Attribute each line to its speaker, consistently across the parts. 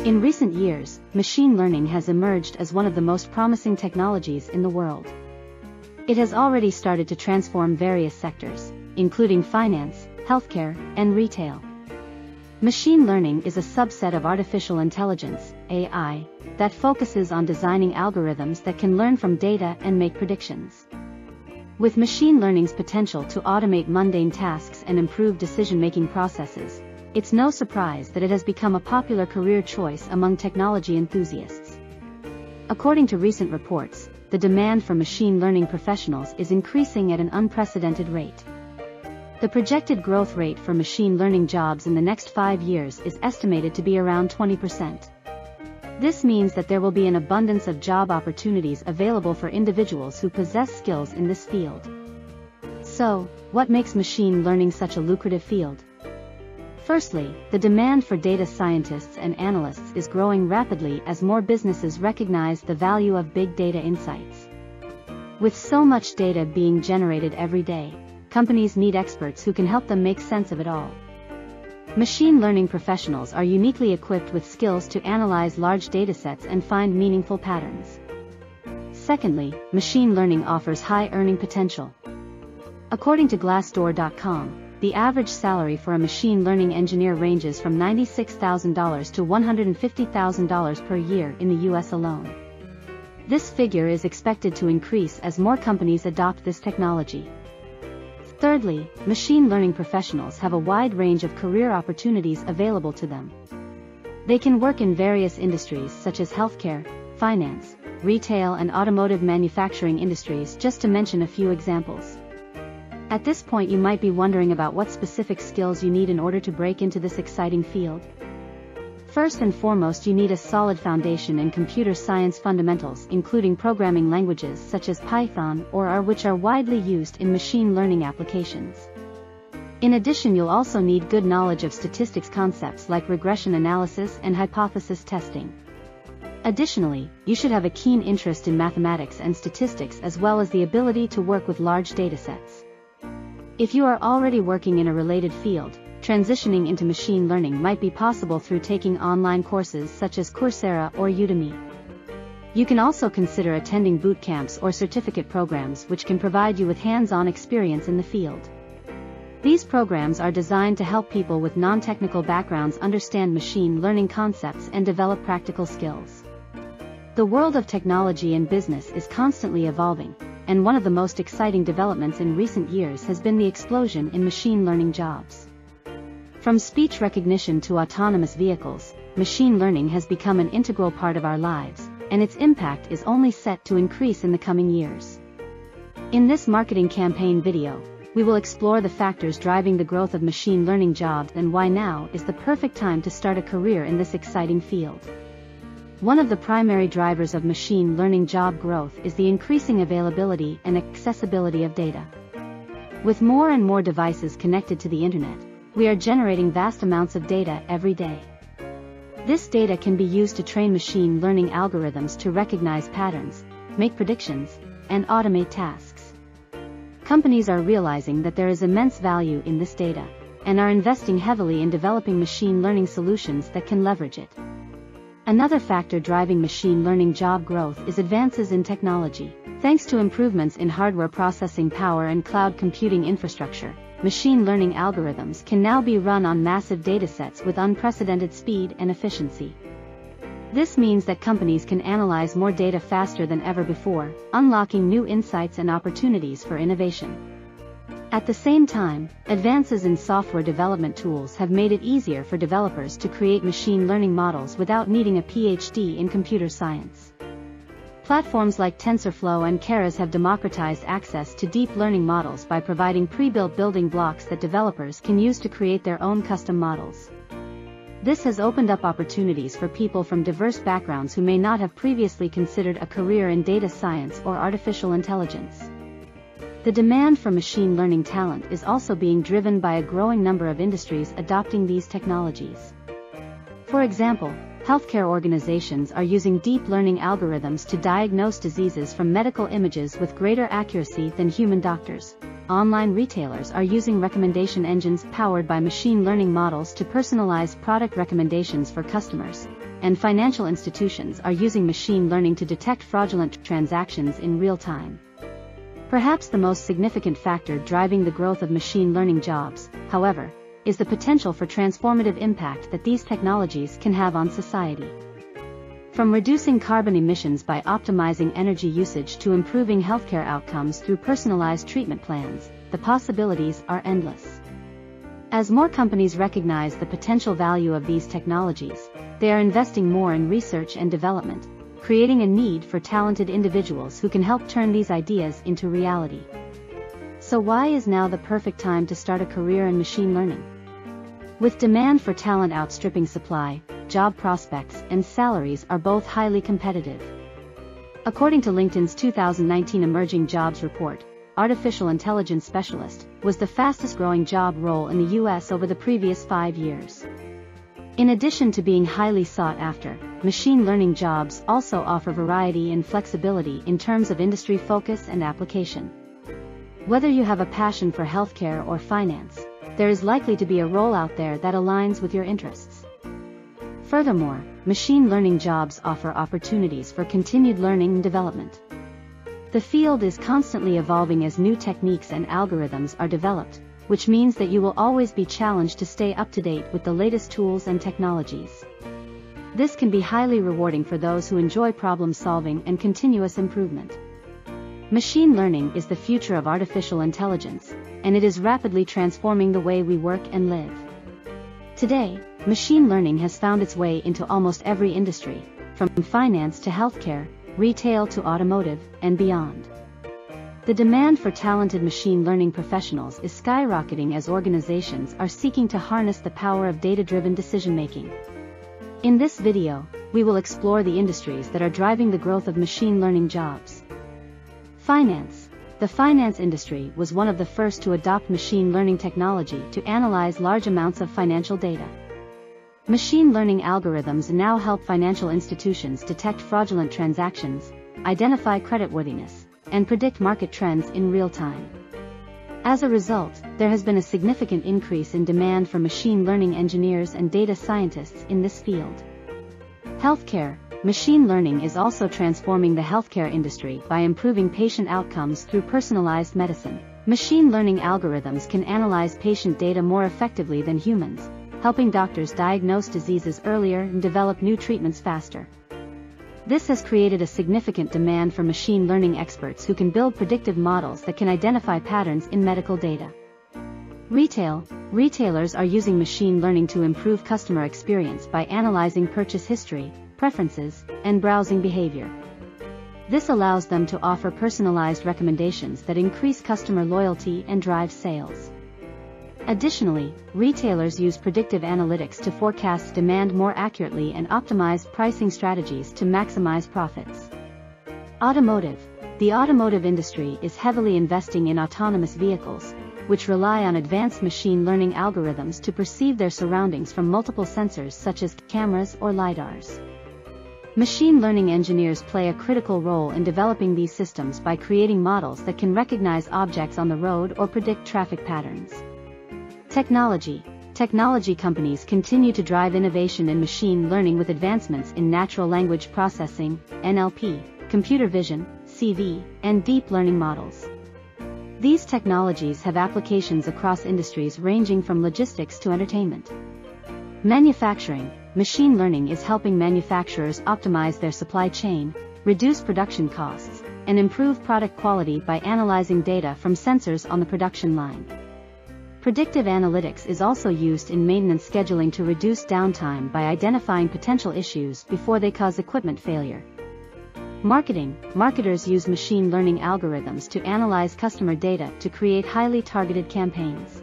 Speaker 1: In recent years, machine learning has emerged as one of the most promising technologies in the world. It has already started to transform various sectors, including finance, healthcare, and retail. Machine learning is a subset of artificial intelligence, AI, that focuses on designing algorithms that can learn from data and make predictions. With machine learning's potential to automate mundane tasks and improve decision-making processes, it's no surprise that it has become a popular career choice among technology enthusiasts. According to recent reports, the demand for machine learning professionals is increasing at an unprecedented rate. The projected growth rate for machine learning jobs in the next 5 years is estimated to be around 20%. This means that there will be an abundance of job opportunities available for individuals who possess skills in this field. So, what makes machine learning such a lucrative field? Firstly, the demand for data scientists and analysts is growing rapidly as more businesses recognize the value of big data insights. With so much data being generated every day, companies need experts who can help them make sense of it all. Machine learning professionals are uniquely equipped with skills to analyze large datasets and find meaningful patterns. Secondly, machine learning offers high earning potential. According to Glassdoor.com, the average salary for a machine learning engineer ranges from $96,000 to $150,000 per year in the US alone. This figure is expected to increase as more companies adopt this technology. Thirdly, machine learning professionals have a wide range of career opportunities available to them. They can work in various industries such as healthcare, finance, retail, and automotive manufacturing industries, just to mention a few examples. At this point, you might be wondering about what specific skills you need in order to break into this exciting field. First and foremost, you need a solid foundation in computer science fundamentals, including programming languages such as Python or R, which are widely used in machine learning applications. In addition, you'll also need good knowledge of statistics concepts like regression analysis and hypothesis testing. Additionally, you should have a keen interest in mathematics and statistics, as well as the ability to work with large datasets. If you are already working in a related field, transitioning into machine learning might be possible through taking online courses such as Coursera or Udemy. You can also consider attending boot camps or certificate programs, which can provide you with hands-on experience in the field. These programs are designed to help people with non-technical backgrounds understand machine learning concepts and develop practical skills. The world of technology and business is constantly evolving, and one of the most exciting developments in recent years has been the explosion in machine learning jobs. From speech recognition to autonomous vehicles, machine learning has become an integral part of our lives, and its impact is only set to increase in the coming years. In this marketing campaign video, we will explore the factors driving the growth of machine learning jobs and why now is the perfect time to start a career in this exciting field. One of the primary drivers of machine learning job growth is the increasing availability and accessibility of data. With more and more devices connected to the internet, we are generating vast amounts of data every day. This data can be used to train machine learning algorithms to recognize patterns, make predictions, and automate tasks. Companies are realizing that there is immense value in this data, and are investing heavily in developing machine learning solutions that can leverage it. Another factor driving machine learning job growth is advances in technology. Thanks to improvements in hardware processing power and cloud computing infrastructure, machine learning algorithms can now be run on massive datasets with unprecedented speed and efficiency. This means that companies can analyze more data faster than ever before, unlocking new insights and opportunities for innovation. At the same time, advances in software development tools have made it easier for developers to create machine learning models without needing a PhD in computer science. Platforms like TensorFlow and Keras have democratized access to deep learning models by providing pre-built building blocks that developers can use to create their own custom models. This has opened up opportunities for people from diverse backgrounds who may not have previously considered a career in data science or artificial intelligence. The demand for machine learning talent is also being driven by a growing number of industries adopting these technologies. For example, healthcare organizations are using deep learning algorithms to diagnose diseases from medical images with greater accuracy than human doctors. Online retailers are using recommendation engines powered by machine learning models to personalize product recommendations for customers, and financial institutions are using machine learning to detect fraudulent transactions in real time. Perhaps the most significant factor driving the growth of machine learning jobs, however, is the potential for transformative impact that these technologies can have on society. From reducing carbon emissions by optimizing energy usage to improving healthcare outcomes through personalized treatment plans, the possibilities are endless. As more companies recognize the potential value of these technologies, they are investing more in research and development, creating a need for talented individuals who can help turn these ideas into reality. So why is now the perfect time to start a career in machine learning? With demand for talent outstripping supply, job prospects and salaries are both highly competitive. According to LinkedIn's 2019 Emerging Jobs Report, artificial intelligence specialist was the fastest growing job role in the US over the previous 5 years. In addition to being highly sought after, machine learning jobs also offer variety and flexibility in terms of industry focus and application. Whether you have a passion for healthcare or finance, there is likely to be a role out there that aligns with your interests. Furthermore, machine learning jobs offer opportunities for continued learning and development. The field is constantly evolving as new techniques and algorithms are developed, which means that you will always be challenged to stay up to date with the latest tools and technologies. This can be highly rewarding for those who enjoy problem solving and continuous improvement. Machine learning is the future of artificial intelligence, and it is rapidly transforming the way we work and live. Today, machine learning has found its way into almost every industry, from finance to healthcare, retail to automotive, and beyond. The demand for talented machine learning professionals is skyrocketing as organizations are seeking to harness the power of data-driven decision-making. In this video, we will explore the industries that are driving the growth of machine learning jobs. Finance. The finance industry was one of the first to adopt machine learning technology to analyze large amounts of financial data. Machine learning algorithms now help financial institutions detect fraudulent transactions, identify creditworthiness, and predict market trends in real time. As a result, there has been a significant increase in demand for machine learning engineers and data scientists in this field. Healthcare. Machine learning is also transforming the healthcare industry by improving patient outcomes through personalized medicine. Machine learning algorithms can analyze patient data more effectively than humans, helping doctors diagnose diseases earlier and develop new treatments faster. This has created a significant demand for machine learning experts who can build predictive models that can identify patterns in medical data. Retail. Retailers are using machine learning to improve customer experience by analyzing purchase history, preferences, and browsing behavior. This allows them to offer personalized recommendations that increase customer loyalty and drive sales. Additionally, retailers use predictive analytics to forecast demand more accurately and optimize pricing strategies to maximize profits. Automotive. The automotive industry is heavily investing in autonomous vehicles, which rely on advanced machine learning algorithms to perceive their surroundings from multiple sensors such as cameras or lidars. Machine learning engineers play a critical role in developing these systems by creating models that can recognize objects on the road or predict traffic patterns. Technology. Technology companies continue to drive innovation in machine learning with advancements in natural language processing, NLP, computer vision, CV, and deep learning models. These technologies have applications across industries ranging from logistics to entertainment. Manufacturing. Machine learning is helping manufacturers optimize their supply chain, reduce production costs, and improve product quality by analyzing data from sensors on the production line. Predictive analytics is also used in maintenance scheduling to reduce downtime by identifying potential issues before they cause equipment failure. Marketing. Marketers use machine learning algorithms to analyze customer data to create highly targeted campaigns.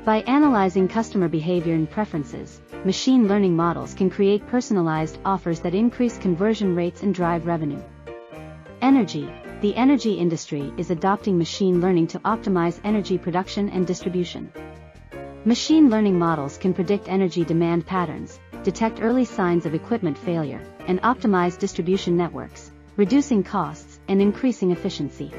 Speaker 1: By analyzing customer behavior and preferences, machine learning models can create personalized offers that increase conversion rates and drive revenue. Energy. The energy industry is adopting machine learning to optimize energy production and distribution. Machine learning models can predict energy demand patterns, detect early signs of equipment failure, and optimize distribution networks, reducing costs and increasing efficiency.